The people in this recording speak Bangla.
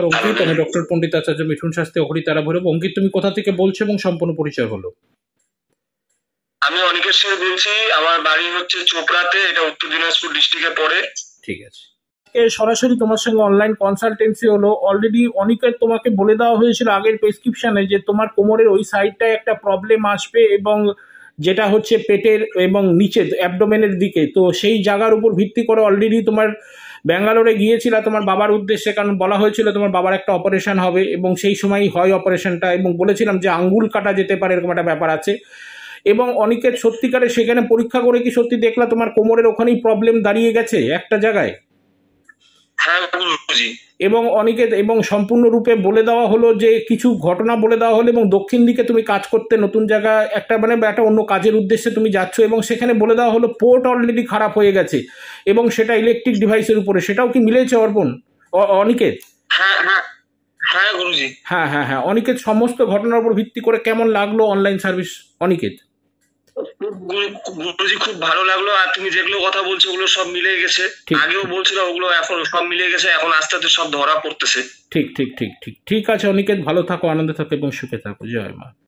অঙ্কিত, আমি ডক্টর পণ্ডিত আচার্য মিঠুন শাস্ত্রী, অঘরিতারা ভৈরব। অঙ্কিত, তুমি কোথা থেকে বলছো এবং সম্পূর্ণ পরিচয় হলো? আমি অনিকেত সেন বলছি, আমার বাড়ি হচ্ছে চোপড়াতে, এটা উত্তর দিনাজপুর ডিস্ট্রিক্টে পড়ে। ঠিক আছে। সরাসরি তোমার সঙ্গে অনলাইন কনসালটেন্সি হলো। অলরেডি অনেকের তোমাকে বলে দেওয়া হয়েছিল আগের প্রেসক্রিপশনে যে তোমার কোমরের ওই সাইডটায় একটা প্রবলেম আসবে, এবং যেটা হচ্ছে পেটের এবং নিচে অ্যাবডোমেনের দিকে। তো সেই জায়গার উপর ভিত্তি করে অলরেডি তোমার ব্যাঙ্গালোরে গিয়েছিল তোমার বাবার উদ্দেশ্যে, কারণ বলা হয়েছিল তোমার বাবার একটা অপারেশন হবে এবং সেই সময়ই হয় অপারেশনটা, এবং বলেছিলাম যে আঙ্গুল কাটা যেতে পারে, এরকম একটা ব্যাপার আছে। এবং অনেকের সত্যিকারে সেখানে পরীক্ষা করে কি সত্যি দেখলা তোমার কোমরের ওখানেই প্রবলেম দাঁড়িয়ে গেছে একটা জায়গায়? এবং অনিকেত, এবং সম্পূর্ণরূপে বলে দেওয়া হলো যে কিছু ঘটনা বলে দেওয়া হলো, এবং দক্ষিণ দিকে তুমি কাজ করতে নতুন জায়গা একটা মানে একটা অন্য কাজের উদ্দেশ্যে তুমি যাচ্ছ, এবং সেখানে বলে দেওয়া হলো পোর্ট অলরেডি খারাপ হয়ে গেছে এবং সেটা ইলেকট্রিক ডিভাইসের উপরে। সেটাও কি মিলেছে অর্পণ, অনিকেত? হ্যাঁ হ্যাঁ হ্যাঁ গুরুজি। হ্যাঁ হ্যাঁ হ্যাঁ অনিকেত, সমস্ত ঘটনার উপর ভিত্তি করে কেমন লাগলো অনলাইন সার্ভিস অনিকেত? গুরুজি খুব ভালো লাগলো, আর তুমি যেগুলো কথা বলছো ওগুলো সব মিলে গেছে, আগেও বলছিল ওগুলো এখন সব মিলে গেছে, এখন আস্তে আস্তে সব ধরা পড়তেছে। ঠিক ঠিক ঠিক ঠিক ঠিক আছে অনিকেত, ভালো থাকো, আনন্দে থাকো এবং সুখে থাকো। জয় মা।